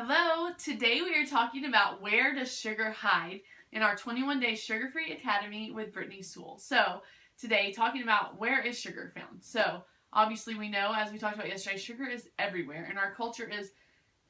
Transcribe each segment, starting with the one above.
Hello, today we are talking about where does sugar hide in our 21 Day Sugar-Free Academy with Brittany Sewell. So today talking about where is sugar found. So obviously we know, as we talked about yesterday, sugar is everywhere and our culture is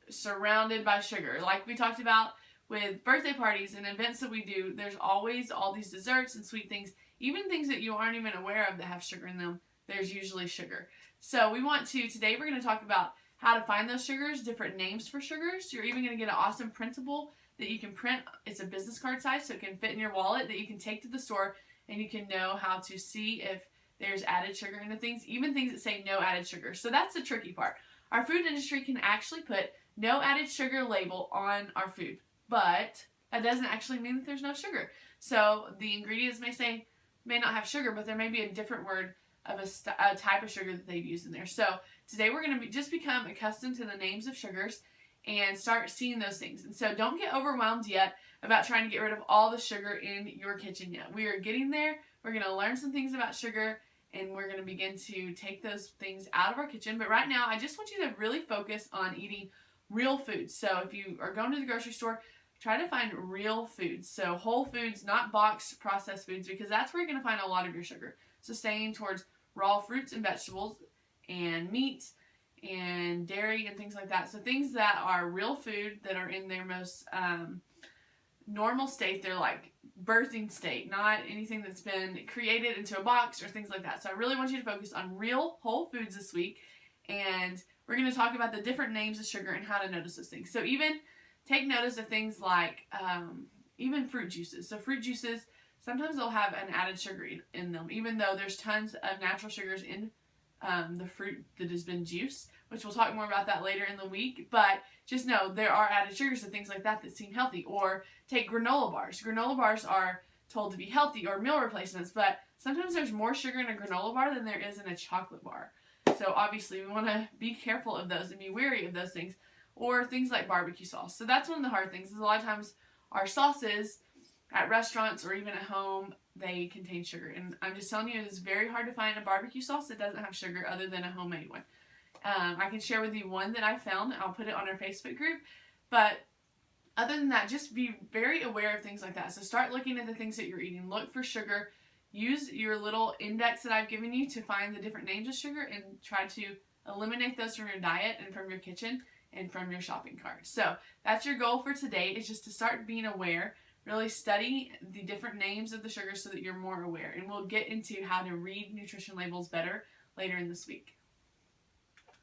surrounded by sugar. Like we talked about with birthday parties and events that we do, there's always all these desserts and sweet things, even things that you aren't even aware of that have sugar in them, there's usually sugar. So today we're going to talk about how to find those sugars, different names for sugars. You're even going to get an awesome printable that you can print. It's a business card size, so it can fit in your wallet that you can take to the store and you can know how to see if there's added sugar into things, even things that say no added sugar. So that's the tricky part. Our food industry can actually put no added sugar label on our food, but that doesn't actually mean that there's no sugar. So the ingredients may not have sugar, but there may be a different word of a type of sugar that they've used in there. So today we're going to just become accustomed to the names of sugars and start seeing those things. And so don't get overwhelmed yet about trying to get rid of all the sugar in your kitchen yet. We are getting there. We're going to learn some things about sugar and we're going to begin to take those things out of our kitchen. But right now, I just want you to really focus on eating real foods. So if you are going to the grocery store, try to find real foods. So whole foods, not boxed processed foods, because that's where you're going to find a lot of your sugar. So staying towards raw fruits and vegetables and meat and dairy and things like that. So things that are real food that are in their most normal state. They're like birthing state, not anything that's been created into a box or things like that. So I really want you to focus on real whole foods this week. And we're going to talk about the different names of sugar and how to notice those things. So even take notice of things like even fruit juices. So fruit juices, sometimes they'll have an added sugar in them, even though there's tons of natural sugars in the fruit that has been juiced, which we'll talk more about that later in the week. But just know there are added sugars and things like that that seem healthy. Or take granola bars. Granola bars are told to be healthy or meal replacements, but sometimes there's more sugar in a granola bar than there is in a chocolate bar. So obviously we want to be careful of those and be wary of those things. Or things like barbecue sauce. So that's one of the hard things, is a lot of times our sauces at restaurants or even at home, they contain sugar. And I'm just telling you, it's very hard to find a barbecue sauce that doesn't have sugar other than a homemade one. I can share with you one that I found. I'll put it on our Facebook group. But other than that, just be very aware of things like that. So start looking at the things that you're eating. Look for sugar. Use your little index that I've given you to find the different names of sugar and try to eliminate those from your diet and from your kitchen and from your shopping cart. So that's your goal for today, is just to start being aware. Really study the different names of the sugars so that you're more aware. And we'll get into how to read nutrition labels better later in this week.